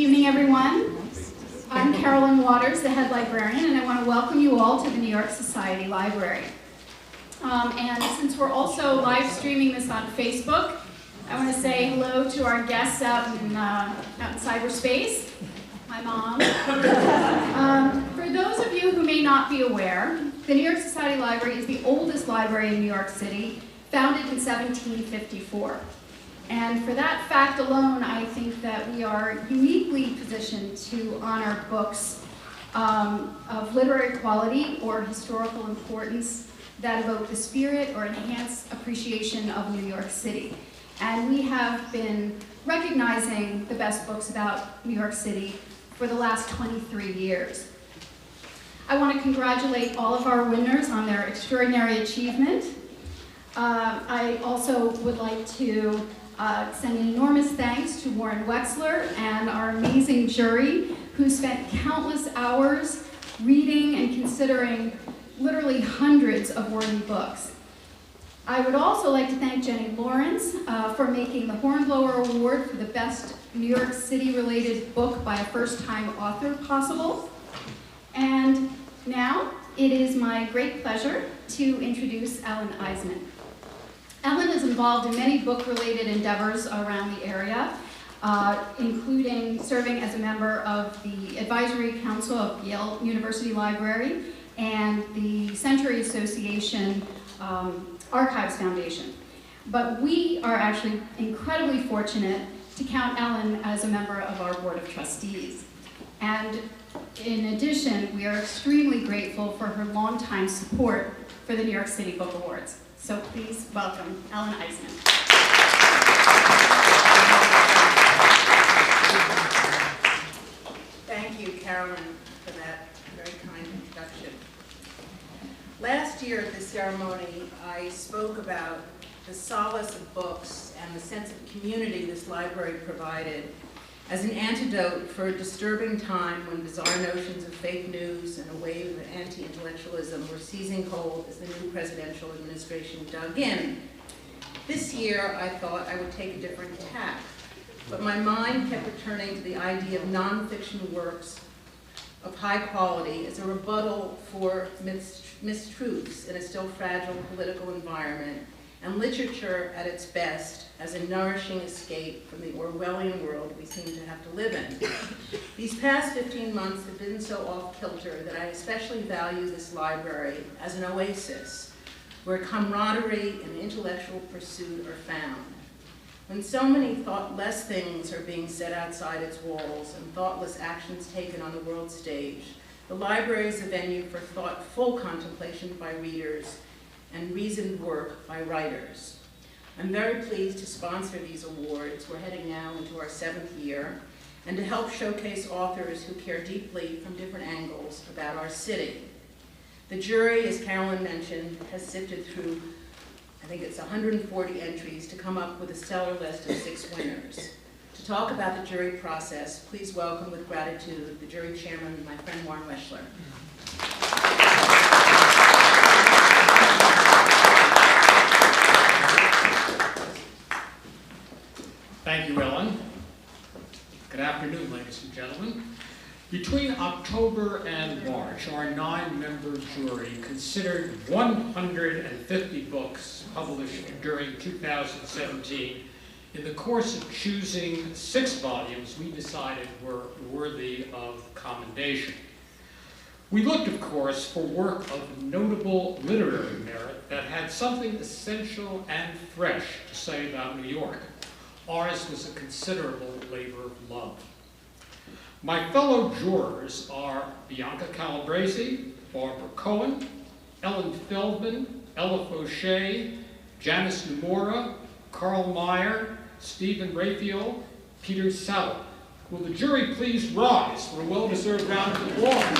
evening, everyone. I'm Carolyn Waters, the head librarian, and I want to welcome you all to the New York Society Library. And since we're also live streaming this on Facebook, I want to say hello to our guests out in cyberspace, my mom. For those of you who may not be aware, the New York Society Library is the oldest library in New York City, founded in 1754. And for that fact alone, I think that we are uniquely positioned to honor books of literary quality or historical importance that evoke the spirit or enhance appreciation of New York City. And we have been recognizing the best books about New York City for the last 23 years. I want to congratulate all of our winners on their extraordinary achievement. I also would like to send an enormous thanks to Warren Wexler and our amazing jury who spent countless hours reading and considering literally hundreds of worthy books. I would also like to thank Jenny Lawrence for making the Hornblower Award for the best New York City related book by a first-time author possible. And now it is my great pleasure to introduce Ellen Iseman. Ellen is involved in many book-related endeavors around the area, including serving as a member of the Advisory Council of Yale University Library and the Century Association Archives Foundation. But we are actually incredibly fortunate to count Ellen as a member of our Board of Trustees. And in addition, we are extremely grateful for her longtime support for the New York City Book Awards. So please welcome Ellen Iseman. Thank you, Carolyn, for that very kind introduction. Last year at the ceremony, I spoke about the solace of books and the sense of community this library provided as an antidote for a disturbing time when bizarre notions of fake news and a wave of anti-intellectualism were seizing hold as the new presidential administration dug in. This year, I thought I would take a different tack, but my mind kept returning to the idea of nonfiction works of high quality as a rebuttal for mistruths in a still fragile political environment, and literature at its best as a nourishing escape from the Orwellian world we seem to have to live in. These past 15 months have been so off-kilter that I especially value this library as an oasis where camaraderie and intellectual pursuit are found. When so many thoughtless things are being said outside its walls and thoughtless actions taken on the world stage, the library is a venue for thoughtful contemplation by readers and reasoned work by writers. I'm very pleased to sponsor these awards. We're heading now into our 7th year, and to help showcase authors who care deeply from different angles about our city. The jury, as Carolyn mentioned, has sifted through, I think it's 140 entries to come up with a stellar list of 6 winners. To talk about the jury process, please welcome with gratitude the jury chairman, my friend Warren Wexler. Thank you, Ellen. Good afternoon, ladies and gentlemen. Between October and March, our 9-member jury considered 150 books published during 2017. In the course of choosing 6 volumes we decided were worthy of commendation. We looked, of course, for work of notable literary merit that had something essential and fresh to say about New York. Ours was a considerable labor of love. My fellow jurors are Bianca Calabresi, Barbara Cohen, Ellen Feldman, Ella Fauché, Janice Nomura, Carl Meyer, Stephen Raphael, Peter Salo. Will the jury please rise for a well-deserved round of applause?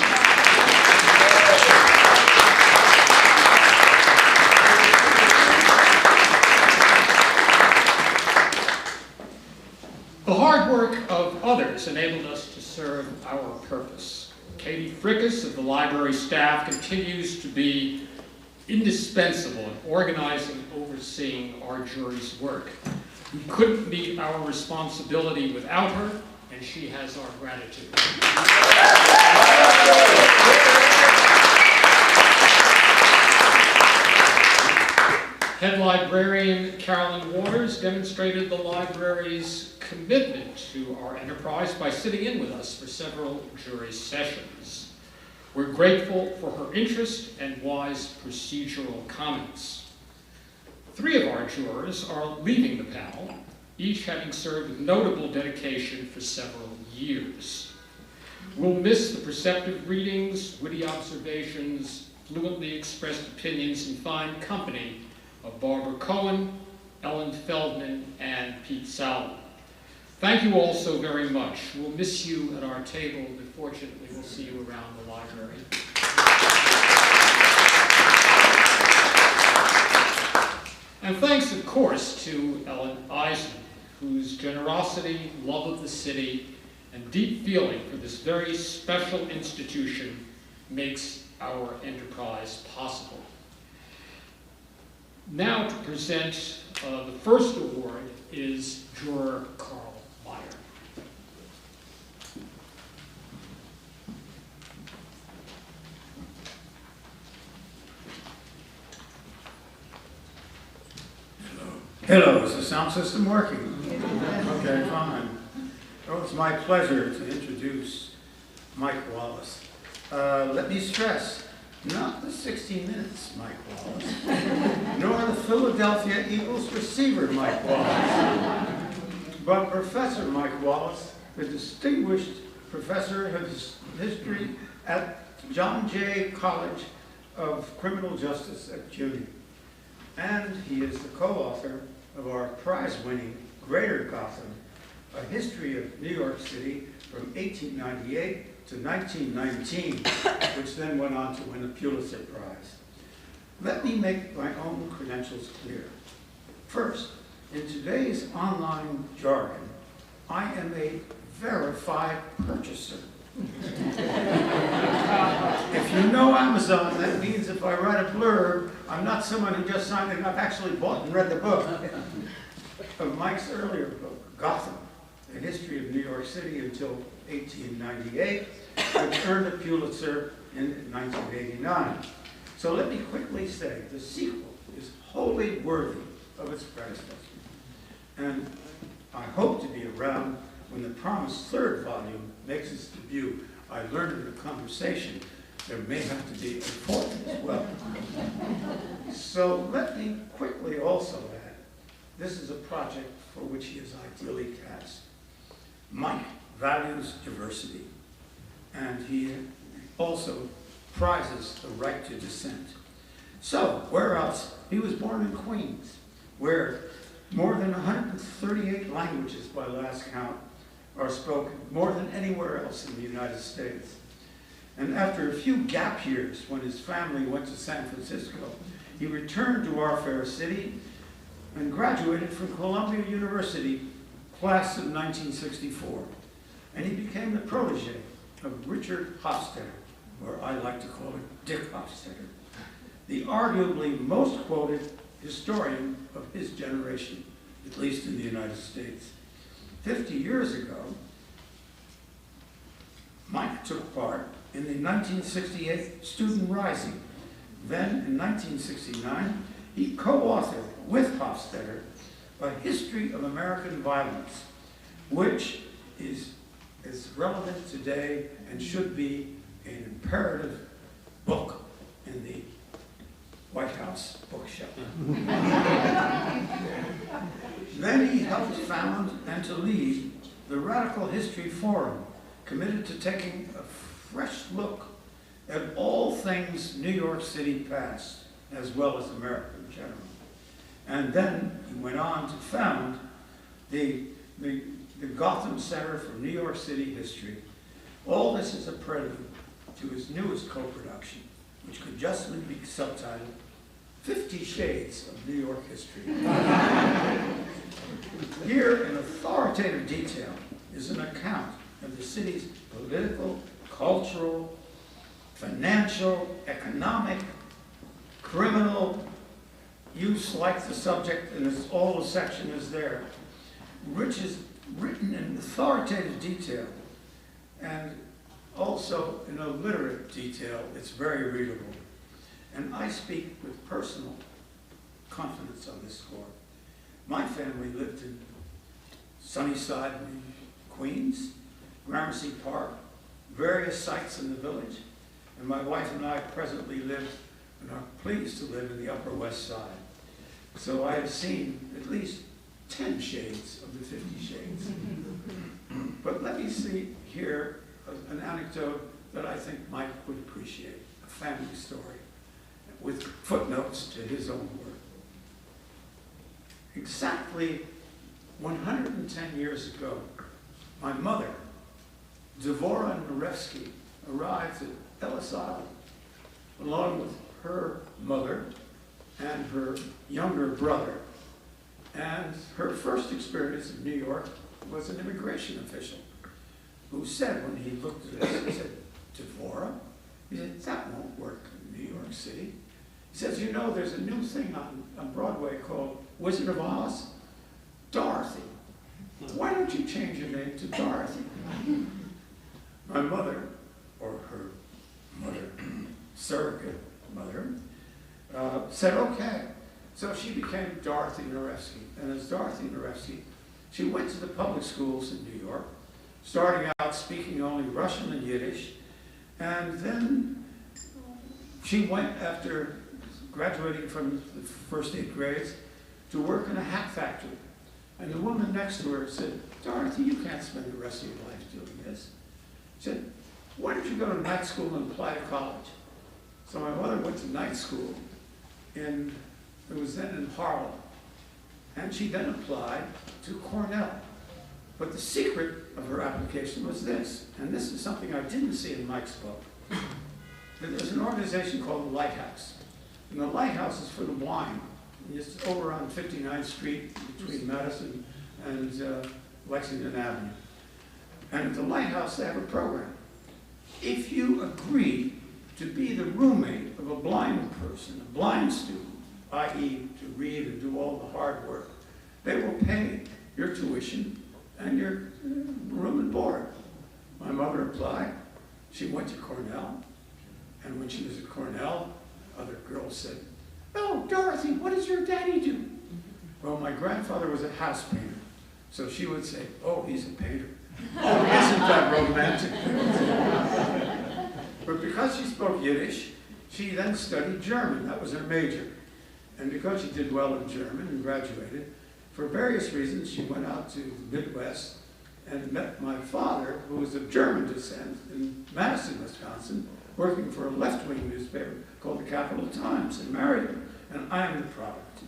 The hard work of others enabled us to serve our purpose. Katie Frickus of the library staff continues to be indispensable in organizing and overseeing our jury's work. We couldn't meet our responsibility without her, and and she has our gratitude. Head librarian Carolyn Waters demonstrated the library's commitment to our enterprise by sitting in with us for several jury sessions. We're grateful for her interest and wise procedural comments. 3 of our jurors are leaving the panel, each having served with notable dedication for several years. We'll miss the perceptive readings, witty observations, fluently expressed opinions, and fine company of Barbara Cohen, Ellen Feldman, and Pete Salvo. Thank you all so very much. We'll miss you at our table, but fortunately we'll see you around the library. And thanks, of course, to Ellen Iseman, whose generosity, love of the city, and deep feeling for this very special institution makes our enterprise possible. Now to present the first award is juror Carl Meyer. Hello, is the sound system working? Okay, fine. Oh, it's my pleasure to introduce Mike Wallace. Let me stress, not the 60 Minutes Mike Wallace, nor the Philadelphia Eagles receiver Mike Wallace, but Professor Mike Wallace, the distinguished professor of history at John Jay College of Criminal Justice at CUNY. And he is the co-author of our prize-winning Greater Gotham, a history of New York City from 1898 to 1919, which then went on to win the Pulitzer Prize. Let me make my own credentials clear. First, in today's online jargon, I am a verified purchaser. If you know Amazon, that means if I write a blurb, I'm not someone who just signed it. I've actually bought and read the book of Mike's earlier book, Gotham, The History of New York City until 1898, which earned a Pulitzer in 1989. So let me quickly say, the sequel is wholly worthy of its predecessor. And I hope to be around when the promised 3rd volume makes its debut. I learned in a conversation there may have to be a 4th as well. So let me quickly also add, this is a project for which he is ideally cast. Mike values diversity, and he also prizes the right to dissent. So, where else? He was born in Queens, where more than 138 languages by last count are spoken, more than anywhere else in the United States. And after a few gap years when his family went to San Francisco, he returned to our fair city and graduated from Columbia University, class of 1964. And he became the protege of Richard Hofstadter, or I like to call it Dick Hofstadter, the arguably most quoted historian of his generation, at least in the United States. 50 years ago, Mike took part in the 1968 Student Rising. Then, in 1969, he co-authored with Hofstadter A History of American Violence, which is relevant today and should be an imperative book in the White House bookshelf. Then he helped found and to lead the Radical History Forum, committed to taking a fresh look at all things New York City past, as well as America in general. And then he went on to found the Gotham Center for New York City History. All this is a prelude to his newest co-production, which could justly be subtitled 50 Shades of New York History. Here, in authoritative detail, is an account of the city's political, cultural, financial, economic, criminal, you select the subject and all the section is there. written in authoritative detail and also in a literate detail. It's very readable. And I speak with personal confidence on this score. My family lived in Sunnyside, Queens, Gramercy Park, various sites in the village, and my wife and I presently live and are pleased to live in the Upper West Side. So I have seen at least 10 shades of the 50 Shades. But let me see here an anecdote that I think Mike would appreciate, a family story, with footnotes to his own work. Exactly 110 years ago, my mother, Dvora Narevsky, arrived at Ellis Island along with her mother and her younger brother. And her first experience in New York was an immigration official who said, when he looked at us, he said, "Dvora?" He said, "That won't work in New York City." He says, "You know, there's a new thing on Broadway called Wizard of Oz, Dorothy. Why don't you change your name to Dorothy?" My mother, or her mother, surrogate mother, said, "Okay." So she became Dorothy Narevsky. And as Dorothy Narevsky, she went to the public schools in New York, starting out speaking only Russian and Yiddish. And then she went, after graduating from the first 8 grades, to work in a hat factory. And the woman next to her said, "Dorothy, you can't spend the rest of your life doing this." She said, "Why don't you go to night school and apply to college?" So my mother went to night school it was then in Harlem. And she then applied to Cornell. But the secret of her application was this, and this is something I didn't see in Mike's book. There's an organization called the Lighthouse. And the Lighthouse is for the blind. It's over on 59th Street between Madison and Lexington Avenue. And at the Lighthouse, they have a program. If you agree to be the roommate of a blind person, a blind student, i.e. to read and do all the hard work, they will pay your tuition and your room and board. My mother applied. She went to Cornell. And when she was at Cornell, other girls said, "Oh, Dorothy, what does your daddy do?" Well, my grandfather was a house painter. So she would say, "Oh, he's a painter." "Oh, isn't that romantic?" But because she spoke Yiddish, she then studied German. That was her major. And because she did well in German and graduated, for various reasons, she went out to the Midwest and met my father, who was of German descent, in Madison, Wisconsin, working for a left-wing newspaper called the Capital Times, and married him. And I am the product.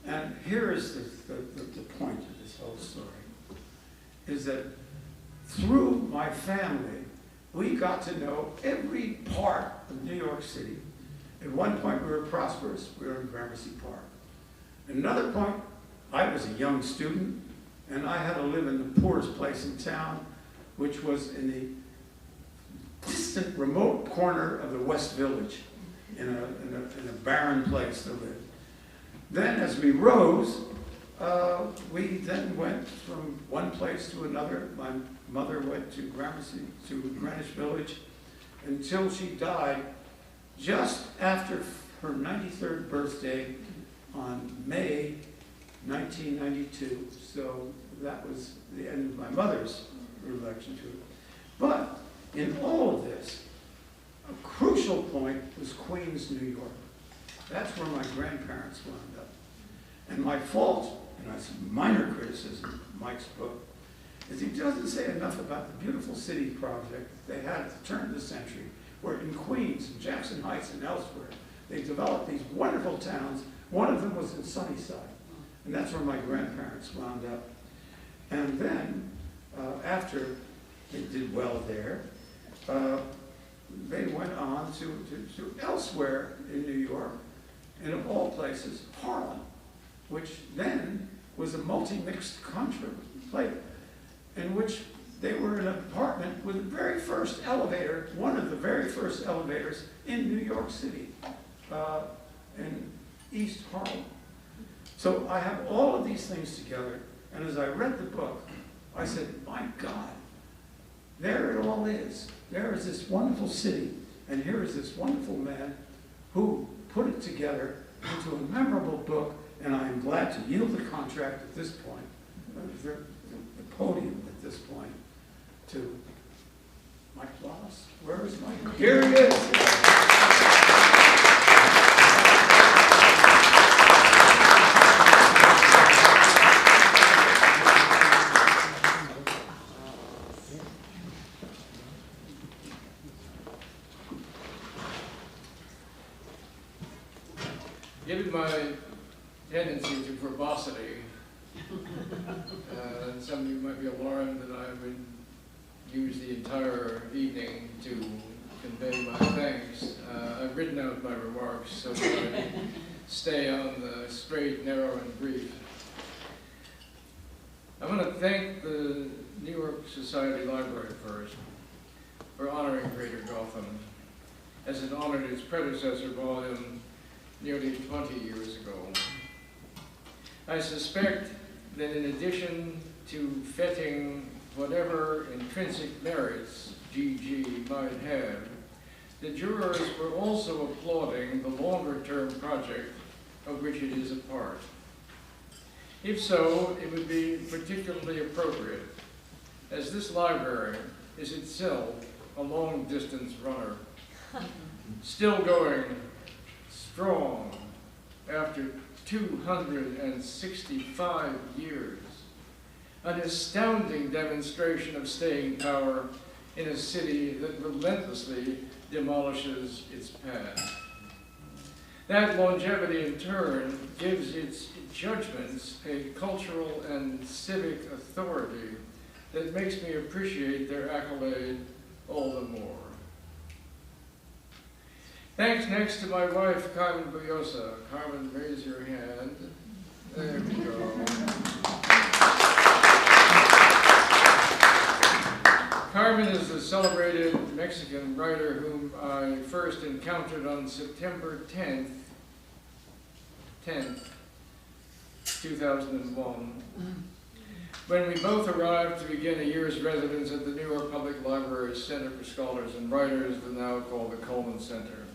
And here is the point of this whole story, is that through my family, we got to know every part of New York City. At one point, we were prosperous. We were in Gramercy Park. At another point, I was a young student, and I had to live in the poorest place in town, which was in the distant, remote corner of the West Village, in a barren place to live. Then, as we rose, we then went from one place to another. My mother went to Greenwich Village, until she died just after her 93rd birthday on May 1992. So that was the end of my mother's relation to it. But in all of this, a crucial point was Queens, New York. That's where my grandparents wound up. And my fault, and that's a minor criticism of Mike's book, is he doesn't say enough about the beautiful city project they had at the turn of the century, where in Queens, and Jackson Heights, and elsewhere, they developed these wonderful towns. One of them was in Sunnyside, and that's where my grandparents wound up. And then, after they did well there, they went on to elsewhere in New York, and of all places, Harlem, which then was a multi-mixed country place, in which they were in an apartment with the very first elevator, one of the very first elevators in New York City, in East Harlem. So I have all of these things together, And as I read the book, I said, my God, there it all is. There is this wonderful city, and here is this wonderful man who put it together into a memorable book, and I am glad to yield the contract at this point, the podium at this point, to Mike Wallace. Where is Mike? Here he is. Given my tendency to verbosity, some of you might be alarmed that I would use the entire evening to convey my thanks. I've written out my remarks so that I stay on the straight, narrow, and brief. I want to thank the New York Society Library first for honoring Greater Gotham, as it honored its predecessor volume nearly 20 years ago. I suspect that in addition to feting whatever intrinsic merits GG might have, the jurors were also applauding the longer-term project of which it is a part. If so, it would be particularly appropriate, as this library is itself a long-distance runner, still going strong after 265 years. An astounding demonstration of staying power in a city that relentlessly demolishes its past. That longevity in turn gives its judgments a cultural and civic authority that makes me appreciate their accolade all the more. Thanks next to my wife, Carmen Buyosa. Carmen, raise your hand. There we go. Carmen is the celebrated Mexican writer whom I first encountered on September 10th, 2001, when we both arrived to begin a year's residence at the New York Public Library's Center for Scholars and Writers, the now called the Coleman Center.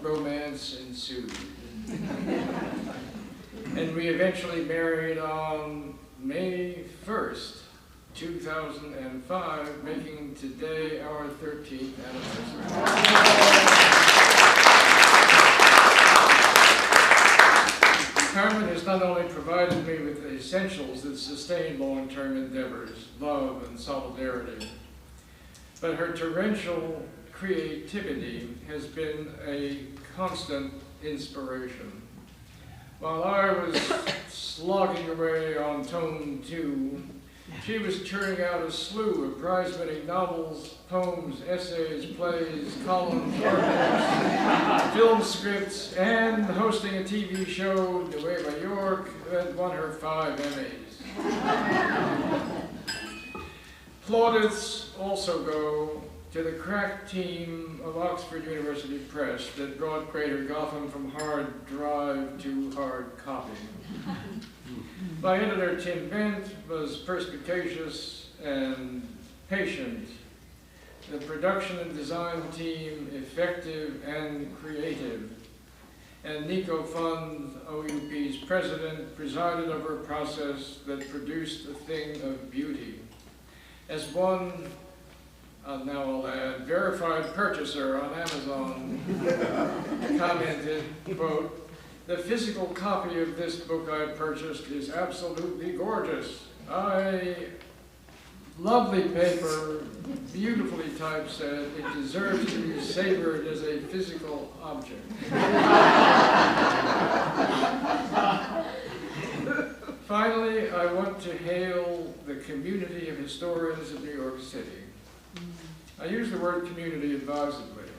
Romance ensued. And we eventually married on May 1st, 2005, making today our 13th anniversary. Carmen has not only provided me with the essentials that sustain long-term endeavors, love and solidarity, but her torrential creativity has been a constant inspiration. While I was slogging away on Tome 2, she was churning out a slew of prize-winning novels, poems, essays, plays, columns, articles, film scripts, and hosting a TV show, Nueva York, that won her 5 Emmys. Plaudits also go to the crack team of Oxford University Press that brought Greater Gotham from hard drive to hard copy. My editor, Tim Bent, was perspicacious and patient. The production and design team, effective and creative. And Nico Fund, OUP's president, presided over a process that produced a thing of beauty. As one, now I'll add, verified purchaser on Amazon commented, quote, "The physical copy of this book I purchased is absolutely gorgeous. Lovely paper, beautifully typeset. It deserves to be savored as a physical object." Finally, I want to hail the community of historians of New York City. I use the word community advisedly.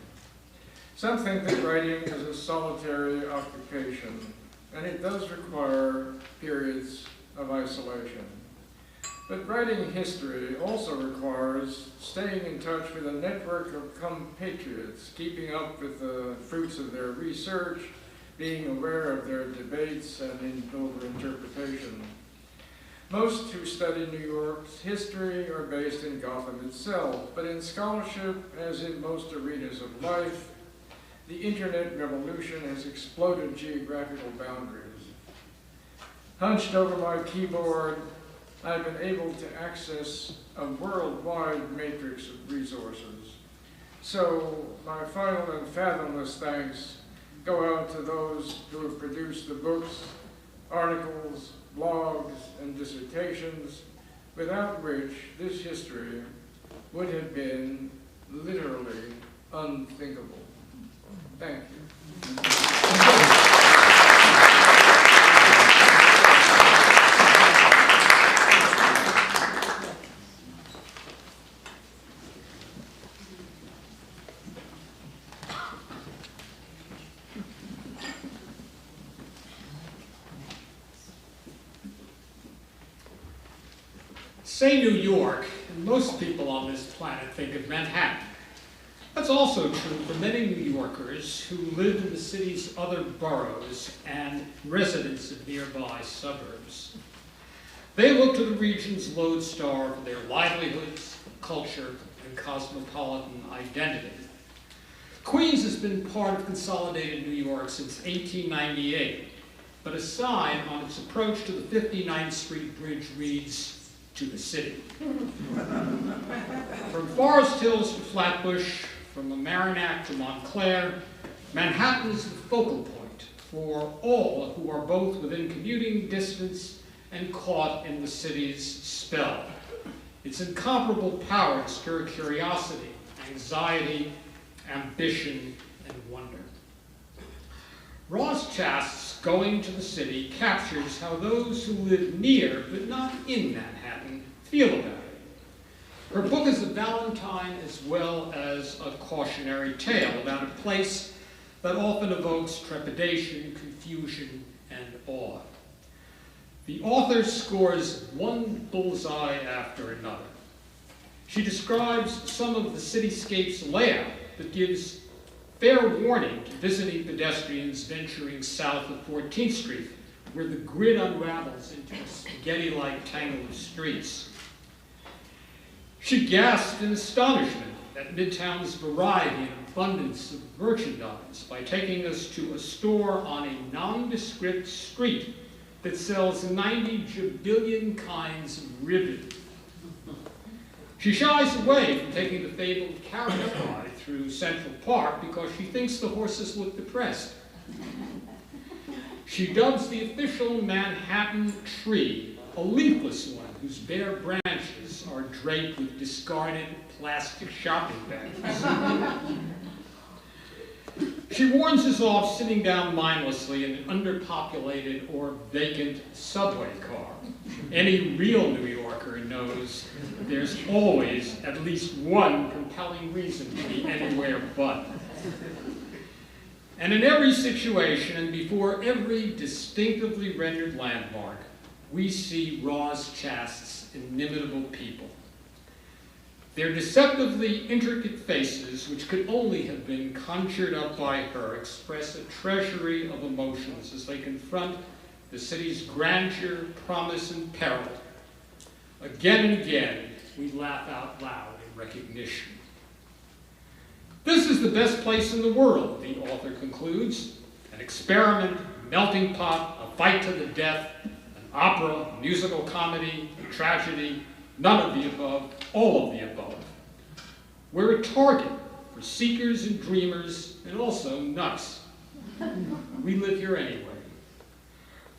Some think that writing is a solitary occupation, and it does require periods of isolation. But writing history also requires staying in touch with a network of compatriots, keeping up with the fruits of their research, being aware of their debates and over-interpretation. Most who study New York's history are based in Gotham itself, but in scholarship, as in most arenas of life, the internet revolution has exploded geographical boundaries. Hunched over my keyboard, I've been able to access a worldwide matrix of resources. So my final and fathomless thanks go out to those who have produced the books, articles, blogs, and dissertations, without which this history would have been literally unthinkable. Thank you. Say New York, and most people on this planet think of Manhattan. That's also true for many New Yorkers who live in the city's other boroughs and residents of nearby suburbs. They look to the region's lodestar for their livelihoods, culture, and cosmopolitan identity. Queens has been part of consolidated New York since 1898, but a sign on its approach to the 59th Street Bridge reads, "To the city." From Forest Hills to Flatbush, from Mamaroneck to Montclair, Manhattan is the focal point for all who are both within commuting distance and caught in the city's spell. Its incomparable power to stir curiosity, anxiety, ambition, and wonder. Roz Chast's Going to the City captures how those who live near but not in Manhattan feel about it. Her book is a valentine as well as a cautionary tale about a place that often evokes trepidation, confusion, and awe. The author scores one bullseye after another. She describes some of the cityscape's layout that gives fair warning to visiting pedestrians venturing south of 14th Street, where the grid unravels into a spaghetti-like tangle of streets. She gasped in astonishment at Midtown's variety and abundance of merchandise by taking us to a store on a nondescript street that sells 90 jabillion kinds of ribbon. She shies away from taking the fabled carriage ride through Central Park because she thinks the horses look depressed. She dubs the official Manhattan tree a leafless one whose bare branches are draped with discarded plastic shopping bags. She warns us off sitting down mindlessly in an underpopulated or vacant subway car. Any real New Yorker knows there's always at least one compelling reason to be anywhere but. And in every situation and before every distinctively rendered landmark, we see Roz Chast's inimitable people. Their deceptively intricate faces, which could only have been conjured up by her, express a treasury of emotions as they confront the city's grandeur, promise, and peril. Again and again, we laugh out loud in recognition. This is the best place in the world, the author concludes. An experiment, a melting pot, a fight to the death, an opera, a musical comedy, a tragedy, none of the above, all of the above. We're a target for seekers and dreamers, and also nuts. We live here anyway.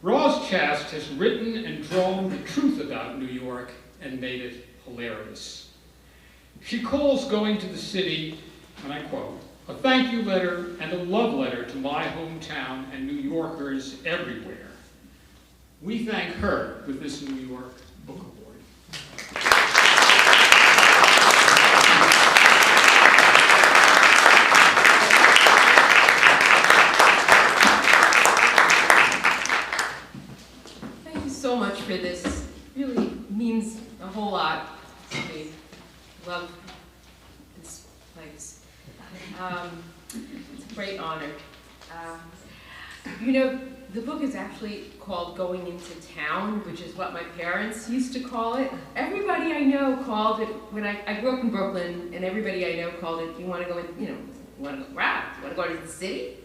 Roz Chast has written and drawn the truth about New York and made it hilarious. She calls Going to the City, and I quote, a thank you letter and a love letter to my hometown and New Yorkers everywhere. We thank her with this New York Book Award. Thank you so much for this. Really means a whole lot to me. Love this place. It's a great honor. You know, The book is actually called Going Into Town, which is what my parents used to call it. Everybody I know called it, when I grew up in Brooklyn, and everybody I know called it, you want to go in, you want to go, wow, you want to go to the city?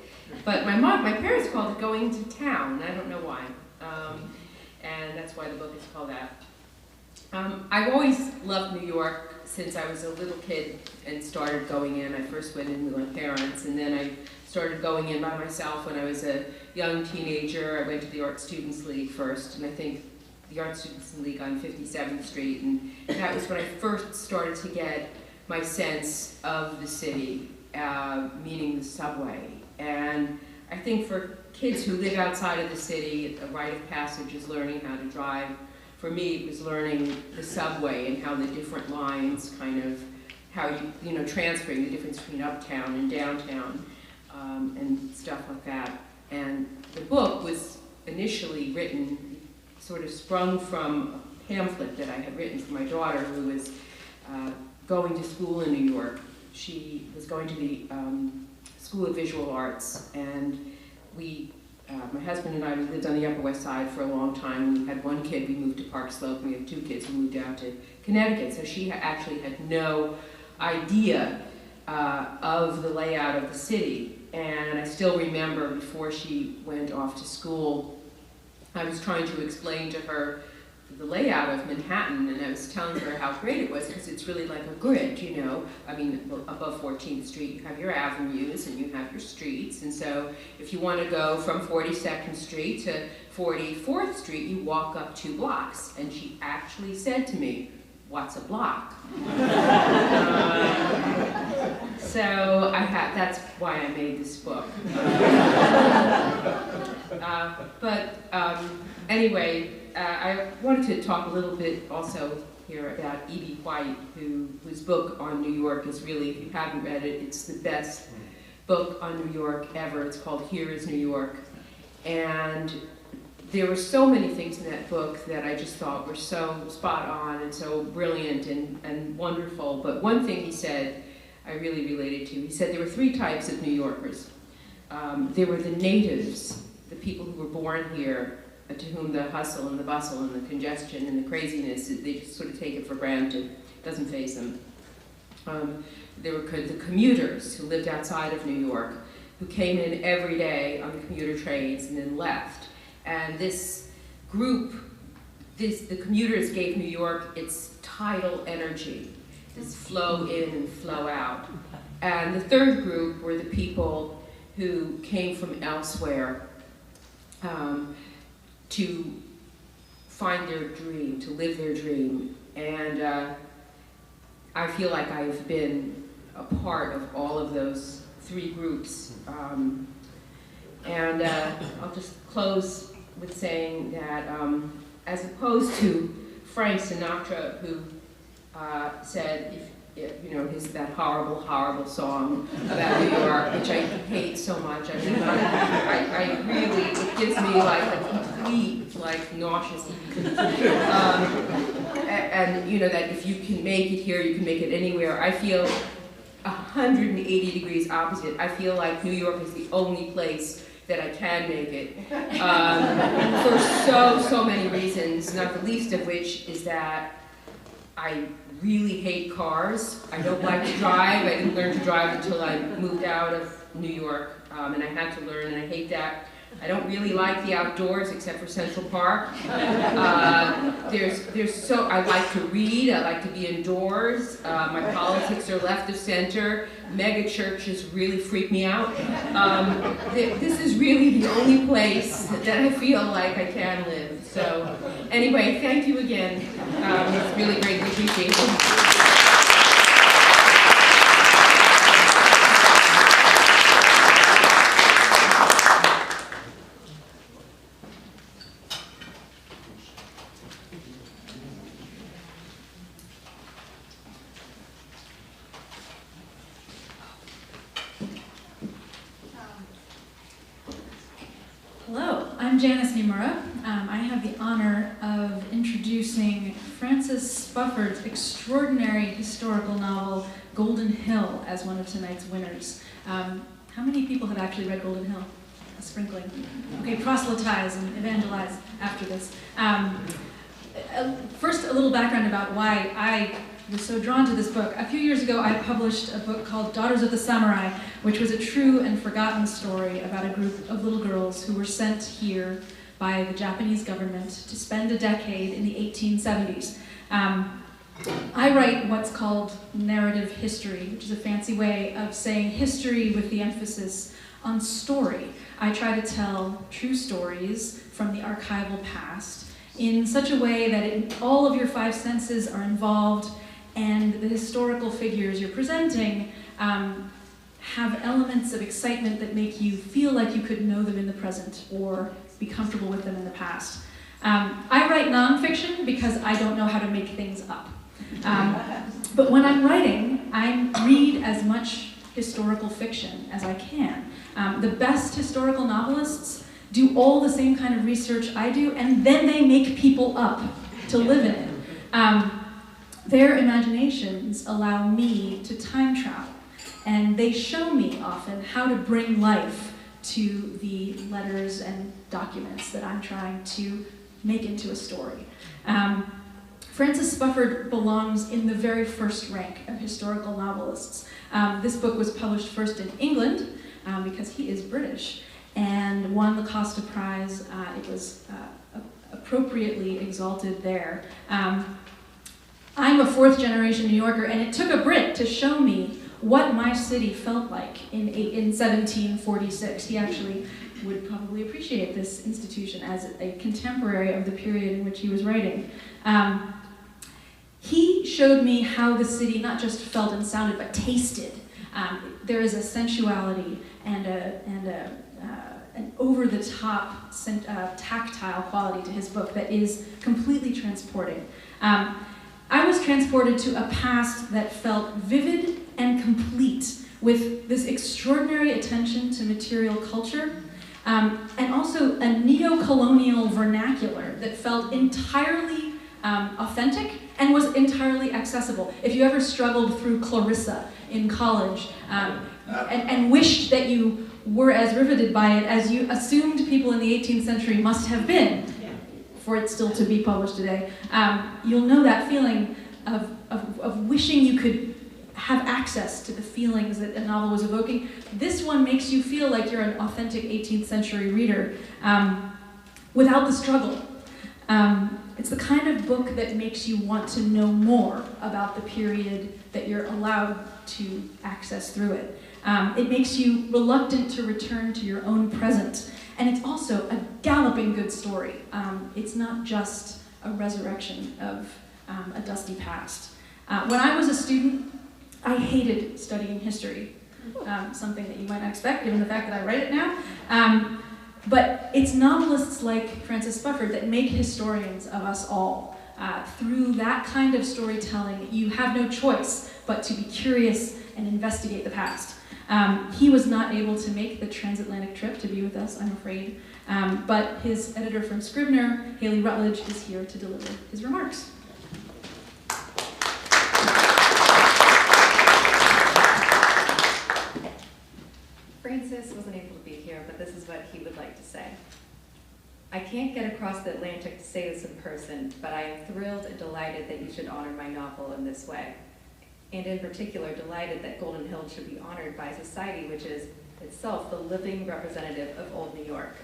But my parents called it Going Into Town, and I don't know why. And that's why the book is called that. I've always loved New York since I was a little kid and started going in. I first went in with my parents, and then I started going in by myself when I was a young teenager. I went to the Art Students League first, and I think the Art Students League on 57th Street, and that was when I first started to get my sense of the city, meaning the subway. And I think for kids who live outside of the city, a rite of passage is learning how to drive. For me, it was learning the subway and how the different lines kind of, how you transferring the difference between uptown and downtown, and stuff like that. And the book was initially written, sort of sprung from a pamphlet that I had written for my daughter, who was going to school in New York. She was going to the School of Visual Arts, and my husband and I lived on the Upper West Side for a long time. We had one kid, we moved to Park Slope, and we had 2 kids who moved out to Connecticut. So she actually had no idea of the layout of the city. And I still remember before she went off to school, I was trying to explain to her the layout of Manhattan, and I was telling her how great it was because it's really like a grid, I mean, above 14th Street, you have your avenues and you have your streets, and so if you want to go from 42nd Street to 44th Street, you walk up 2 blocks. And she actually said to me, "What's a block?" So that's why I made this book. Anyway, I wanted to talk a little bit also here about E.B. White, whose book on New York is really, if you haven't read it, it's the best book on New York ever. It's called Here is New York. And there were so many things in that book that I just thought were so spot on and so brilliant and wonderful. But one thing he said I really related to. He said there were 3 types of New Yorkers. There were the natives, the people who were born here, to whom the hustle and the bustle and the congestion and the craziness, they just sort of take it for granted. It doesn't faze them. There were the commuters who lived outside of New York, who came in every day on the commuter trains and then left. And this group, the commuters gave New York its tidal energy, this flow in and flow out. And the third group were the people who came from elsewhere to find their dream, to live their dream. And I feel like I've been a part of all of those 3 groups. I'll just close with saying that as opposed to Frank Sinatra, who said, that horrible, horrible song about New York, which I hate so much. I mean, I really, it gives me like a complete, nauseous. That if you can make it here, you can make it anywhere. I feel 180 degrees opposite. I feel like New York is the only place that I can make it, for so many reasons, not the least of which is that I really hate cars. I don't like to drive. I didn't learn to drive until I moved out of New York, and I had to learn, and I hate that. I don't really like the outdoors except for Central Park. I like to read, I like to be indoors. My politics are left of center. Mega churches really freak me out. This is really the only place that I feel like I can live. So anyway, thank you again. It's really greatly appreciated. Janice Nimura. I have the honor of introducing Frances Spufford's extraordinary historical novel, Golden Hill, as one of tonight's winners. How many people have actually read Golden Hill? a sprinkling. Okay, proselytize and evangelize after this. First, a little background about why I was so drawn to this book. A few years ago, I published a book called Daughters of the Samurai, which was a true and forgotten story about a group of little girls who were sent here by the Japanese government to spend a decade in the 1870s. I write what's called narrative history, which is a fancy way of saying history with the emphasis on story. I try to tell true stories from the archival past in such a way that all of your five senses are involved and the historical figures you're presenting have elements of excitement that make you feel like you could know them in the present or be comfortable with them in the past. I write nonfiction because I don't know how to make things up. But when I'm writing, I read as much historical fiction as I can. The best historical novelists do all the same kind of research I do, and then they make people up to live in it. Their imaginations allow me to time travel, and they show me often how to bring life to the letters and documents that I'm trying to make into a story. Francis Spufford belongs in the very first rank of historical novelists. This book was published first in England, because he is British, and won the Costa Prize. It was appropriately exalted there. I'm a fourth generation New Yorker, and it took a Brit to show me what my city felt like in 1746. He actually would probably appreciate this institution as a contemporary of the period in which he was writing. He showed me how the city not just felt and sounded, but tasted. There is a sensuality and an over-the-top tactile quality to his book that is completely transporting. I was transported to a past that felt vivid and complete, with this extraordinary attention to material culture, and also a neo-colonial vernacular that felt entirely authentic and was entirely accessible. If you ever struggled through Clarissa in college and wished that you were as riveted by it as you assumed people in the 18th century must have been, for it still to be published today, you'll know that feeling of wishing you could have access to the feelings that a novel was evoking. This one makes you feel like you're an authentic 18th century reader without the struggle. It's the kind of book that makes you want to know more about the period that you're allowed to access through it. It makes you reluctant to return to your own present. And it's also a galloping good story. It's not just a resurrection of a dusty past. When I was a student, I hated studying history, something that you might not expect given the fact that I write it now. But it's novelists like Francis Spufford that make historians of us all. Through that kind of storytelling, you have no choice but to be curious and investigate the past. He was not able to make the transatlantic trip to be with us, I'm afraid, but his editor from Scribner, Haley Rutledge, is here to deliver his remarks. Francis wasn't able to be here, but this is what he would like to say. I can't get across the Atlantic to say this in person, but I am thrilled and delighted that you should honor my novel in this way. And in particular, delighted that Golden Hill should be honored by a society which is itself the living representative of old New York.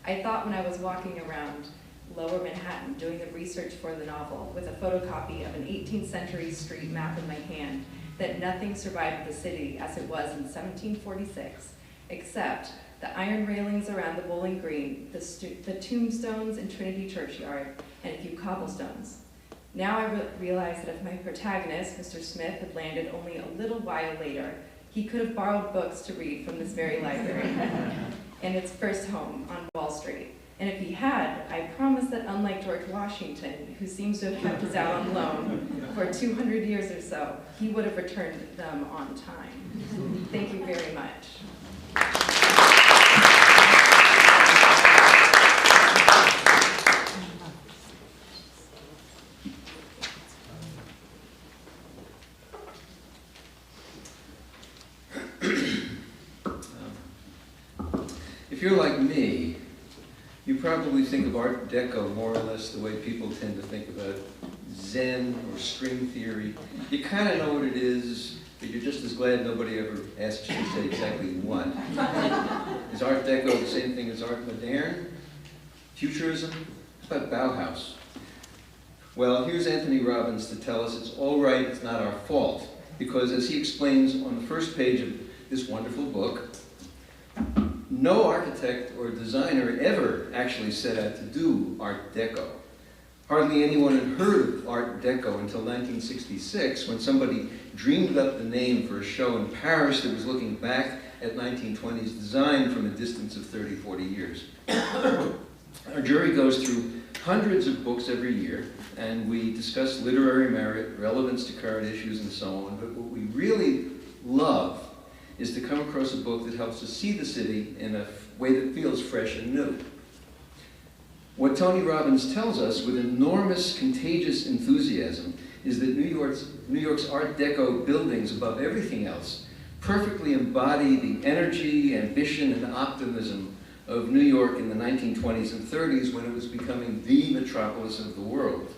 I thought when I was walking around Lower Manhattan doing the research for the novel with a photocopy of an 18th century street map in my hand that nothing survived the city as it was in 1746, except the iron railings around the Bowling Green, the tombstones in Trinity Churchyard, and a few cobblestones. Now I realize that if my protagonist, Mr. Smith, had landed only a little while later, he could have borrowed books to read from this very library and its first home on Wall Street. And if he had, I promise that unlike George Washington, who seems to have kept his out on loan for 200 years or so, he would have returned them on time. Thank you very much. If if you're like me, you probably think of Art Deco more or less the way people tend to think about Zen or string theory. You kind of know what it is, but you're just as glad nobody ever asked you to say exactly what. Is Art Deco the same thing as Art Moderne? Futurism? It's about Bauhaus. Well, here's Anthony Robbins to tell us it's all right, it's not our fault. Because as he explains on the first page of this wonderful book, no architect or designer ever actually set out to do Art Deco. Hardly anyone had heard of Art Deco until 1966, when somebody dreamed up the name for a show in Paris that was looking back at 1920s design from a distance of 30, 40 years. Our jury goes through hundreds of books every year, and we discuss literary merit, relevance to current issues, and so on. But what we really love is to come across a book that helps us see the city in a way that feels fresh and new. What Tony Robbins tells us with enormous, contagious enthusiasm is that New York's Art Deco buildings, above everything else, perfectly embody the energy, ambition, and optimism of New York in the 1920s and 30s, when it was becoming the metropolis of the world.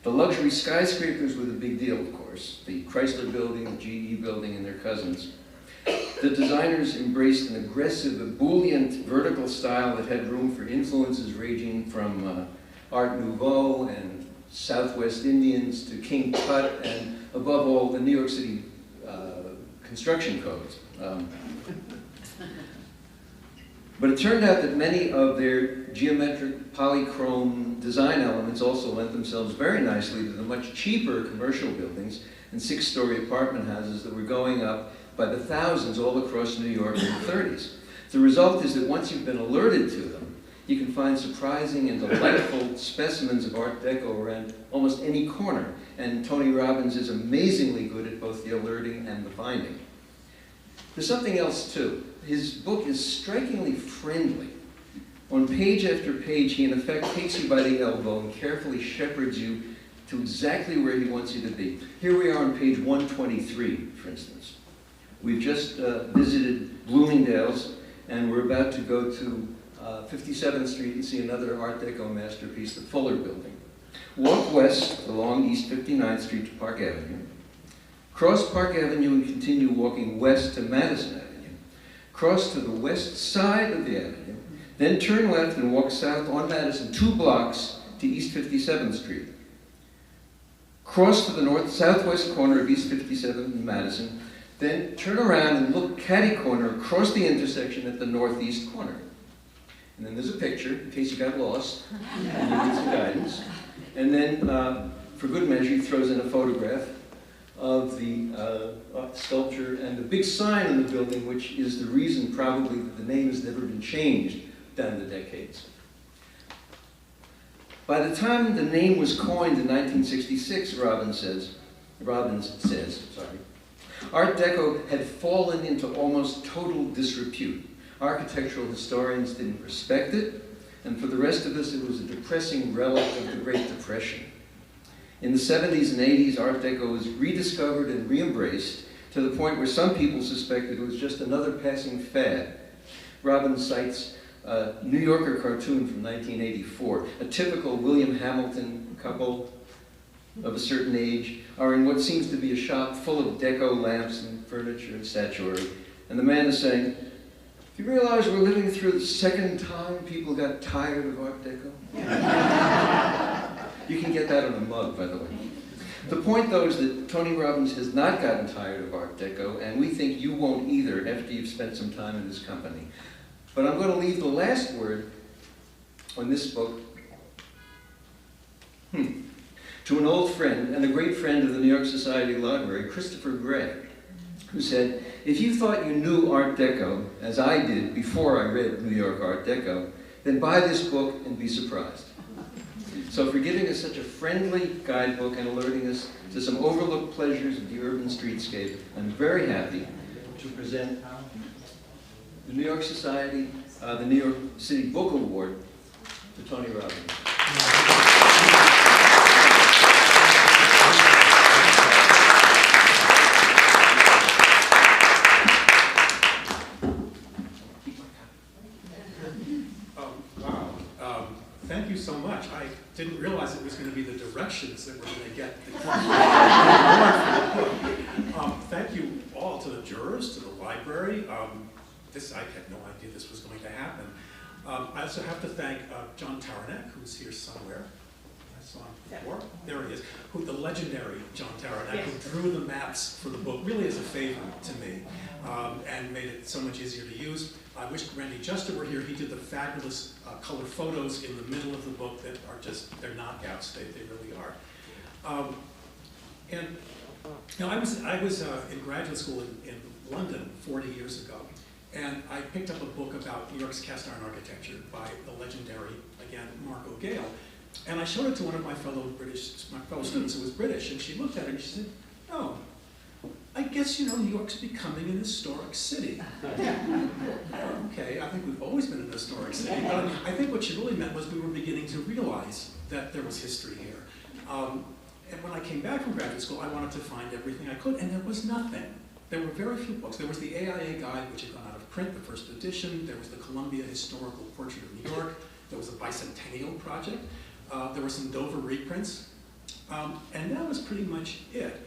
The luxury skyscrapers were the big deal, of course. The Chrysler Building, the GE Building, and their cousins. The designers embraced an aggressive, ebullient vertical style that had room for influences ranging from Art Nouveau and Southwest Indians to King Tut, and above all, the New York City construction codes. But it turned out that many of their geometric polychrome design elements also lent themselves very nicely to the much cheaper commercial buildings and 6-story apartment houses that were going up by the thousands all across New York in the 30s. The result is that once you've been alerted to them, you can find surprising and delightful specimens of Art Deco around almost any corner. And Tony Robbins is amazingly good at both the alerting and the finding. There's something else too. His book is strikingly friendly. On page after page, he in effect takes you by the elbow and carefully shepherds you to exactly where he wants you to be. Here we are on page 123, for instance. We've just visited Bloomingdale's, and we're about to go to 57th Street and see another Art Deco masterpiece, the Fuller Building. Walk west along East 59th Street to Park Avenue. Cross Park Avenue and continue walking west to Madison Avenue. Cross to the west side of the avenue, then turn left and walk south on Madison 2 blocks to East 57th Street. Cross to the north-southwest corner of East 57th and Madison, then turn around and look catty-corner across the intersection at the northeast corner. And then there's a picture, in case you got lost, and you need some guidance. And then, for good measure, he throws in a photograph of the sculpture and the big sign on the building, which is the reason probably that the name has never been changed down the decades. By the time the name was coined in 1966, Robbins says, Art Deco had fallen into almost total disrepute. Architectural historians didn't respect it, and for the rest of us, it was a depressing relic of the Great Depression. In the 70s and 80s, Art Deco was rediscovered and re-embraced to the point where some people suspected it was just another passing fad. Robbins cites a New Yorker cartoon from 1984. A typical William Hamilton couple of a certain age are in what seems to be a shop full of deco lamps and furniture and statuary. And the man is saying, "Do you realize we're living through the second time people got tired of Art Deco?" You can get that on a mug, by the way. The point, though, is that Tony Robbins has not gotten tired of Art Deco, and we think you won't either after you've spent some time in his company. But I'm going to leave the last word on this book to an old friend and a great friend of the New York Society Library, Christopher Gray, who said, "If you thought you knew Art Deco, as I did before I read New York Art Deco, then buy this book and be surprised." So for giving us such a friendly guidebook and alerting us to some overlooked pleasures of the urban streetscape, I'm very happy to present the New York Society, the New York City Book Award to Tony Robbins. I had no idea this was going to happen. I also have to thank John Taranek, who's here somewhere. I saw him before. There he is. The legendary John Taranek, who drew the maps for the book, really as a favor to me, and made it so much easier to use. I wish Randy Juster were here. He did the fabulous color photos in the middle of the book that are just, they're knockouts. They really are. And you know, I was in graduate school in London 40 years ago, and I picked up a book about New York's cast iron architecture by the legendary, again, Marco Gale. And I showed it to one of my fellow students who was British, and she looked at it and she said, "Oh, I guess you know New York's becoming an historic city." Okay, I think we've always been an historic city, but I think what she really meant was we were beginning to realize that there was history here. And when I came back from graduate school, I wanted to find everything I could, and there was nothing. There were very few books. There was the AIA Guide, which had gone out of print, the first edition. There was the Columbia Historical Portrait of New York. There was the Bicentennial Project. There were some Dover reprints. And that was pretty much it.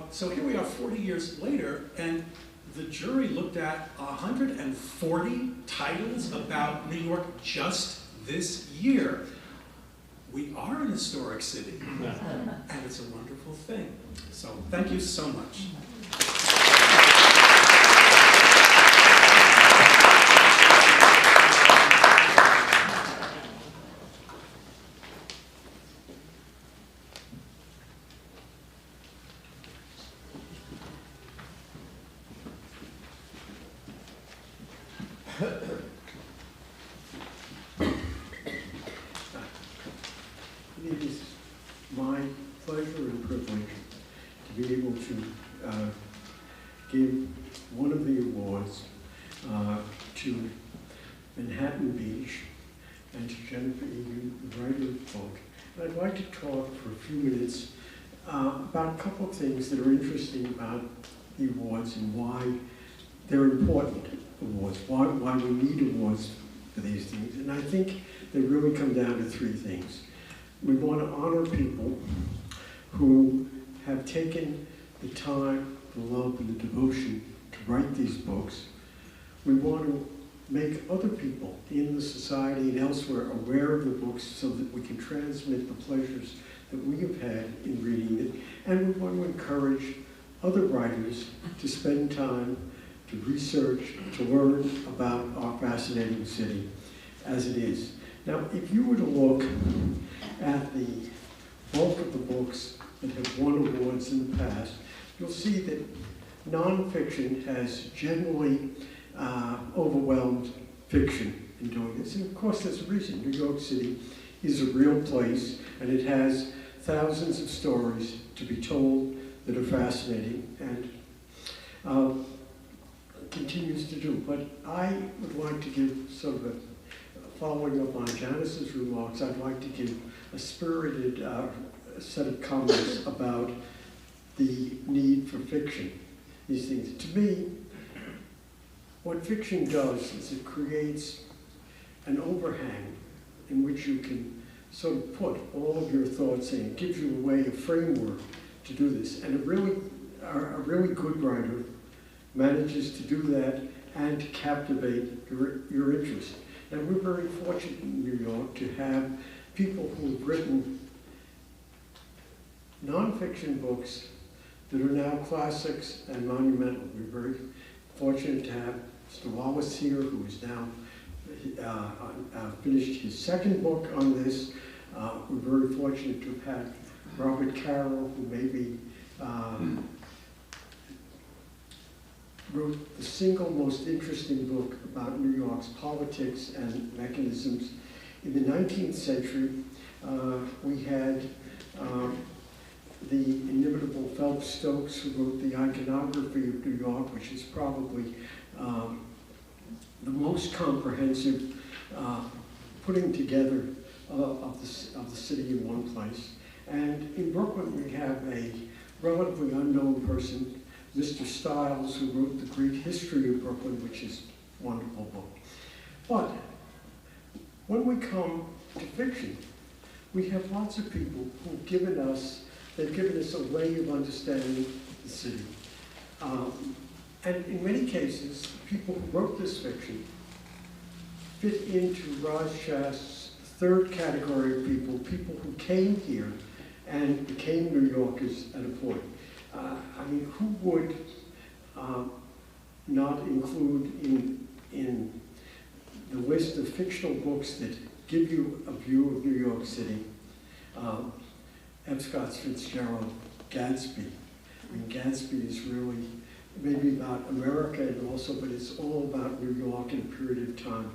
So here we are 40 years later, and the jury looked at 140 titles about New York just this year. We are an historic city, and it's a wonderful thing. So thank you so much. It is my pleasure and privilege to be able to give one of the awards to Manhattan Beach and to Jennifer Egan, the writer of the book. And I'd like to talk for a few minutes about a couple of things that are interesting about the awards and why they're important awards, why we need awards for these things. And I think they really come down to three things. We want to honor people who have taken the time, the love, and the devotion to write these books. We want to make other people in the society and elsewhere aware of the books so that we can transmit the pleasures that we have had in reading it. And we want to encourage other writers to spend time to research, to learn about our fascinating city as it is. Now, if you were to look at the bulk of the books that have won awards in the past, you'll see that nonfiction has generally overwhelmed fiction in doing this. And of course, there's a reason. New York City is a real place, and it has thousands of stories to be told that are fascinating and continues to do. But I would like to give sort of following up on Janice's remarks, I'd like to give a spirited set of comments about the need for fiction, these things. To me, what fiction does is it creates an overhang in which you can sort of put all of your thoughts in. It gives you a way, a framework to do this. And a really good writer manages to do that and to captivate your interest. And we're very fortunate in New York to have people who have written nonfiction books that are now classics and monumental. We're very fortunate to have Mr. Wallace here, who has now finished his second book on this. We're very fortunate to have had Robert Carroll, who maybe wrote the single most interesting book about New York's politics and mechanisms. In the 19th century, we had the inimitable Phelps Stokes, who wrote the iconography of New York, which is probably the most comprehensive putting together of the city in one place. And in Brooklyn, we have a relatively unknown person, Mr. Stiles, who wrote The Great History of Brooklyn, which is a wonderful book. But when we come to fiction, we have lots of people who've given us a way of understanding the city. And in many cases, people who wrote this fiction fit into Raj Shah's third category of people, people who came here and became New Yorkers at a point. I mean, who would not include in the list of fictional books that give you a view of New York City, F. Scott Fitzgerald, Gatsby. I mean, Gatsby is really maybe about America and also, but it's all about New York in a period of time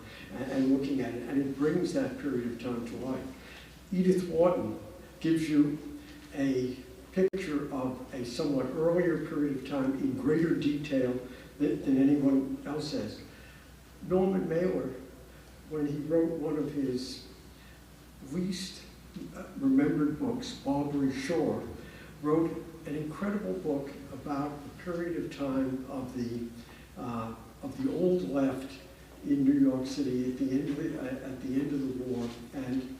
and looking at it, and it brings that period of time to life. Edith Wharton gives you a picture of a somewhat earlier period of time in greater detail than anyone else has. Norman Mailer, when he wrote one of his least remembered books, Barbary Shore, wrote an incredible book about the period of time of the old left in New York City at the end of the war, and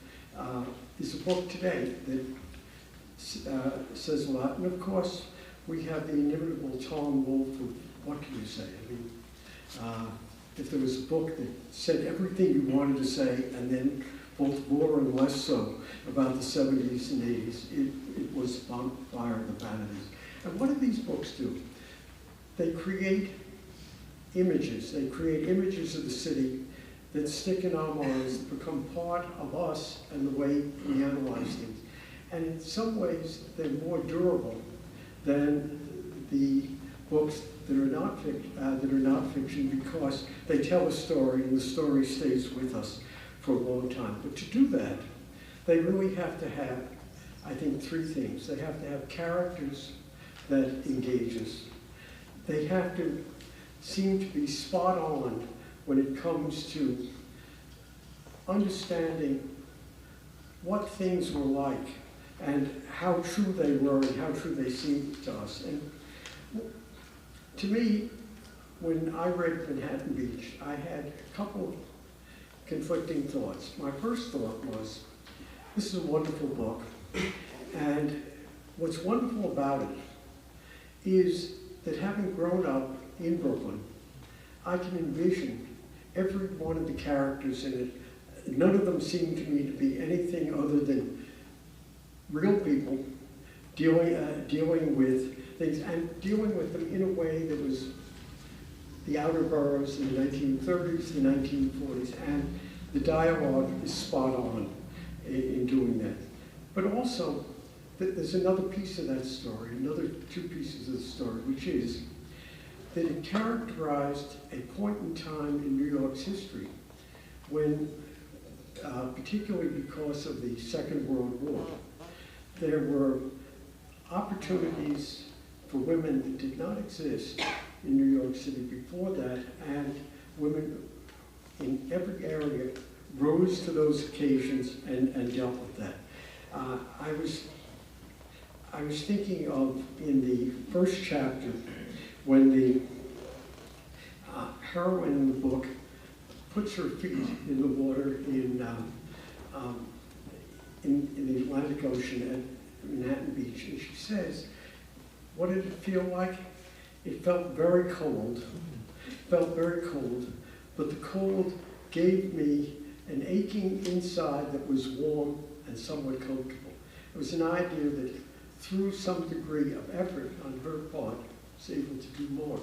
is a book today that says a lot. And of course, we have the inimitable Tom Wolfe of what can you say? I mean, if there was a book that said everything you wanted to say, and then both more and less so about the 70s and 80s, it was Bonfire of the Vanities. And what do these books do? They create images. They create images of the city that stick in our minds, that become part of us and the way we analyze things. And in some ways, they're more durable than the books that are not fiction because they tell a story and the story stays with us for a long time. But to do that, they really have to have, I think, three things. They have to have characters that engage us. They have to seem to be spot on when it comes to understanding what things were like and how true they were and how true they seemed to us. And to me, when I read Manhattan Beach, I had a couple of conflicting thoughts. My first thought was, this is a wonderful book, and what's wonderful about it is that having grown up in Brooklyn, I can envision every one of the characters in it. None of them seem to me to be anything other than real people dealing with things, and dealing with them in a way that was the outer boroughs in the 1930s, the 1940s, and the dialogue is spot on in doing that. But also, there's another piece of that story, another two pieces of the story, which is that it characterized a point in time in New York's history when, particularly because of the Second World War, there were opportunities for women that did not exist in New York City before that, and women in every area rose to those occasions and dealt with that. I was thinking of, in the first chapter, when the heroine in the book puts her feet in the water in the Atlantic Ocean at Manhattan Beach, and she says, what did it feel like? It felt very cold, but the cold gave me an aching inside that was warm and somewhat comfortable. It was an idea that through some degree of effort on her part, was able to do more.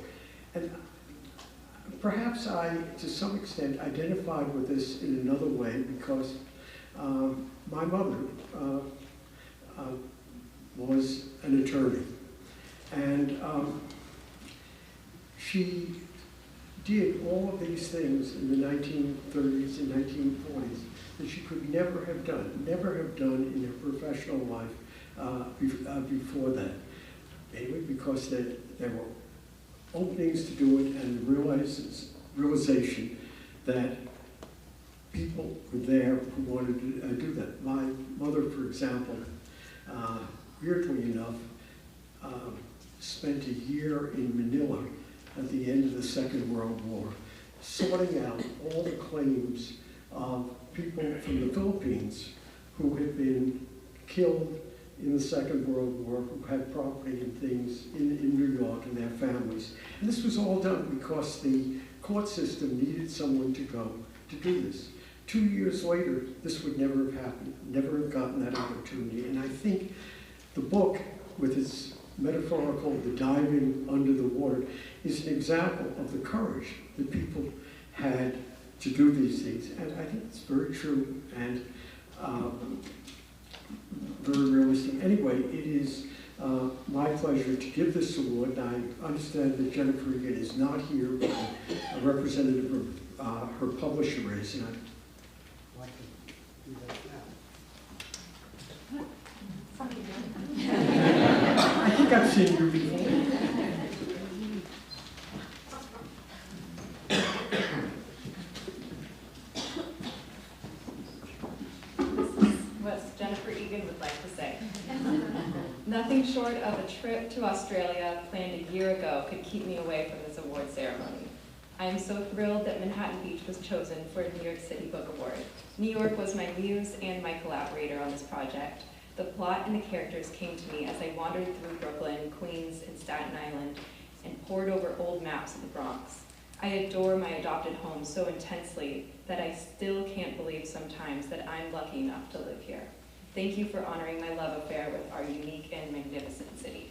And perhaps I, to some extent, identified with this in another way because my mother was an attorney. And she did all of these things in the 1930s and 1940s that she could never have done in her professional life before that. Mainly because there were openings to do it and the realization that people were there who wanted to do that. My mother, for example, weirdly enough, spent a year in Manila at the end of the Second World War, sorting out all the claims of people from the Philippines who had been killed in the Second World War who had property and things in New York and their families. And this was all done because the court system needed someone to go to do this. 2 years later, this would never have happened, never have gotten that opportunity. And I think the book, with its metaphorical, the diving under the water, is an example of the courage that people had to do these things. And I think it's very true and very realistic. Anyway, it is my pleasure to give this award. I understand that Jennifer Egan is not here, but a representative of her publisher is. And I'd like to do that now. I think I've seen you before. What Jennifer Egan would like to say. Nothing short of a trip to Australia planned a year ago could keep me away from this award ceremony. I am so thrilled that Manhattan Beach was chosen for a New York City Book Award. New York was my muse and my collaborator on this project. The plot and the characters came to me as I wandered through Brooklyn, Queens, and Staten Island and pored over old maps of the Bronx. I adore my adopted home so intensely that I still can't believe sometimes that I'm lucky enough to live here. Thank you for honoring my love affair with our unique and magnificent city.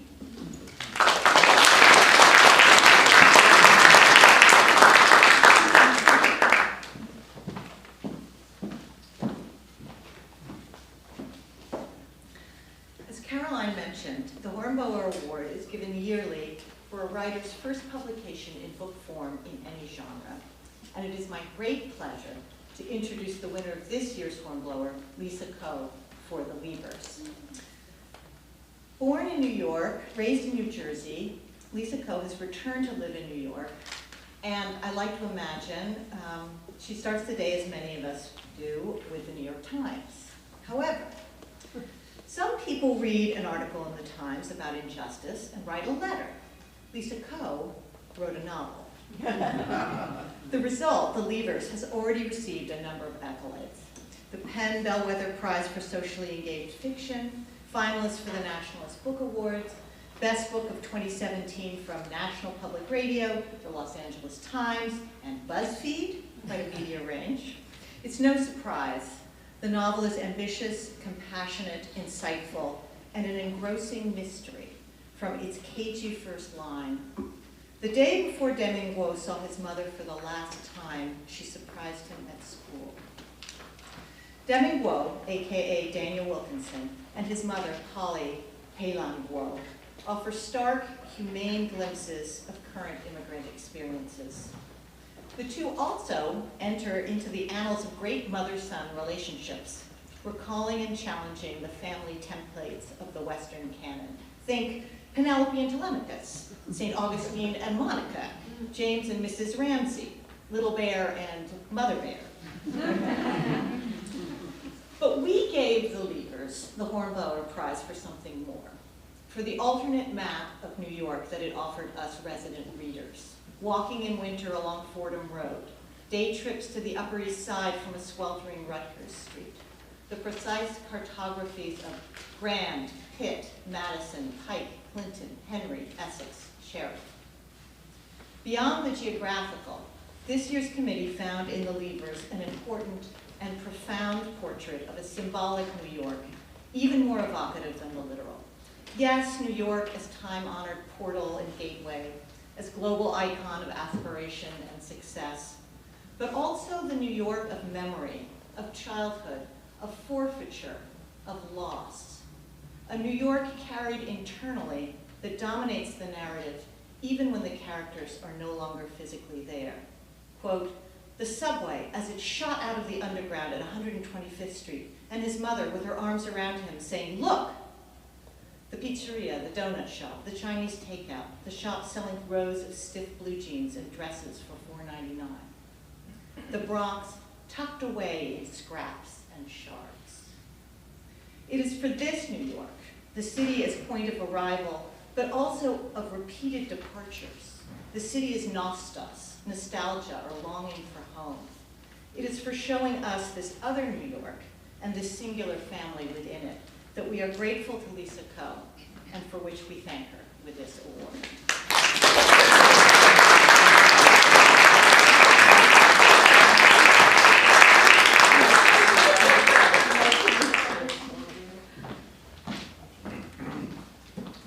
As Caroline mentioned, the Hornblower Award is given yearly for a writer's first publication in book form in any genre. And it is my great pleasure to introduce the winner of this year's Hornblower, Lisa Coe, for The Leavers. Born in New York, raised in New Jersey, Lisa Coe has returned to live in New York. And I like to imagine she starts the day, as many of us do, with the New York Times. However, some people read an article in the Times about injustice and write a letter. Lisa Coe wrote a novel. The result, The Leavers, has already received a number of accolades. The Penn Bellwether Prize for Socially Engaged Fiction, finalist for the Nationalist Book Awards, Best Book of 2017 from National Public Radio, the Los Angeles Times, and BuzzFeed, quite a media range. It's no surprise. The novel is ambitious, compassionate, insightful, and an engrossing mystery from its cagey first line. The day before Deming Guo saw his mother for the last time, she surprised him at school. Deming Guo, aka Daniel Wilkinson, and his mother, Polly Heilan Guo, offer stark, humane glimpses of current immigrant experiences. The two also enter into the annals of great mother-son relationships, recalling and challenging the family templates of the Western canon. Think Penelope and Telemachus, St. Augustine and Monica, James and Mrs. Ramsay, Little Bear and Mother Bear. But we gave The Leavers the Hornblower Prize for something more, for the alternate map of New York that it offered us resident readers. Walking in winter along Fordham Road, day trips to the Upper East Side from a sweltering Rutgers Street, the precise cartographies of Grand, Pitt, Madison, Pike, Clinton, Henry, Essex, Sheriff. Beyond the geographical, this year's committee found in The Leavers an important and profound portrait of a symbolic New York, even more evocative than the literal. Yes, New York as time-honored portal and gateway, as global icon of aspiration and success, but also the New York of memory, of childhood, of forfeiture, of loss. A New York carried internally that dominates the narrative even when the characters are no longer physically there. Quote, the subway as it shot out of the underground at 125th Street, and his mother with her arms around him saying, look! The pizzeria, the donut shop, the Chinese takeout, the shop selling rows of stiff blue jeans and dresses for $4.99. The Bronx tucked away in scraps and shards. It is for this New York, the city as point of arrival, but also of repeated departures. The city is nostos, nostalgia or longing for home. It is for showing us this other New York and this singular family within it, that we are grateful to Lisa Coe, and for which we thank her with this award.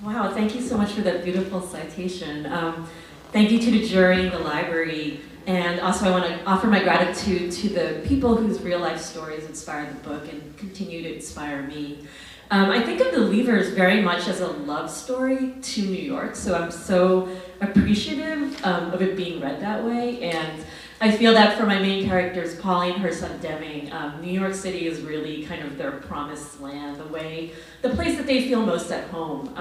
Wow, thank you so much for that beautiful citation. Thank you to the jury and the library, and also I want to offer my gratitude to the people whose real life stories inspired the book and continue to inspire me. I think of The Leavers very much as a love story to New York, so I'm so appreciative of it being read that way, and I feel that for my main characters, Polly and her son Deming, New York City is really kind of their promised land, the place that they feel most at home.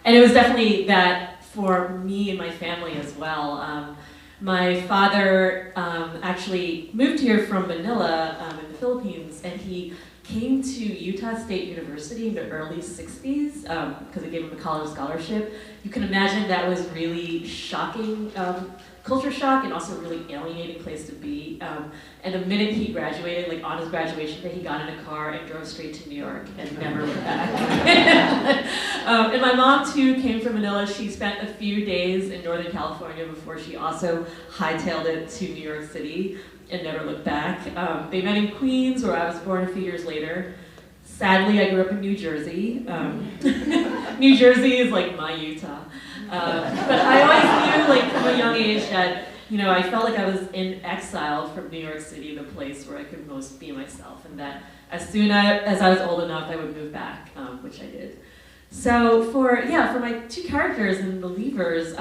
And it was definitely that for me and my family as well. My father actually moved here from Manila in the Philippines, and he came to Utah State University in the early 60s because it gave him a college scholarship. You can imagine that was really shocking, culture shock, and also a really alienating place to be. And the minute he graduated, like on his graduation day, he got in a car and drove straight to New York and never looked back. And my mom too came from Manila. She spent a few days in Northern California before she also hightailed it to New York City and never looked back. They met in Queens, where I was born a few years later. Sadly, I grew up in New Jersey. New Jersey is like my Utah. But I always knew, like, from a young age that, you know, I felt like I was in exile from New York City, the place where I could most be myself, and that as soon as I was old enough, I would move back, which I did. So for my two characters in The Leavers,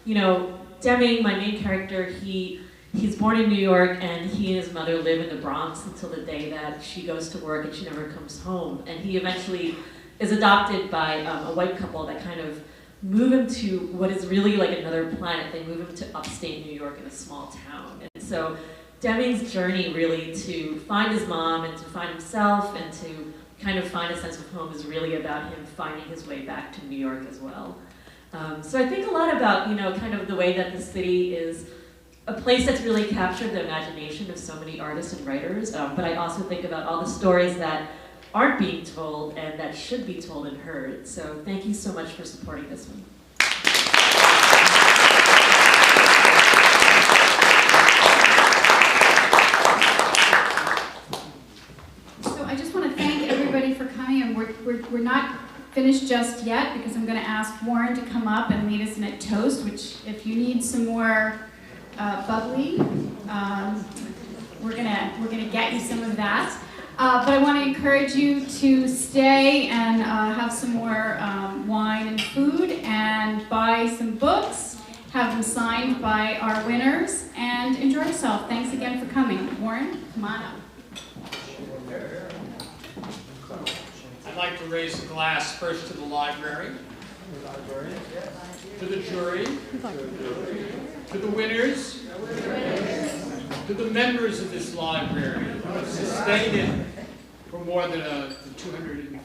you know, Deming, my main character, he's born in New York, and he and his mother live in the Bronx until the day that she goes to work and she never comes home. And he eventually is adopted by a white couple that kind of move him to what is really like another planet. They move him to upstate New York in a small town. And so Deming's journey really to find his mom and to find himself and to kind of find a sense of home is really about him finding his way back to New York as well. So I think a lot about, you know, kind of the way that the city is a place that's really captured the imagination of so many artists and writers, but I also think about all the stories that aren't being told and that should be told and heard. So thank you so much for supporting this one. So I just want to thank everybody for coming, and we're not finished just yet because I'm going to ask Warren to come up and lead us in a toast, which if you need some more bubbly, we're gonna get you some of that. But I want to encourage you to stay and have some more wine and food, and buy some books, have them signed by our winners, and enjoy yourself. Thanks again for coming. Warren, come on up. I'd like to raise a glass first to the library, to the jury, to the winners, to the members of this library who have sustained it for more than 240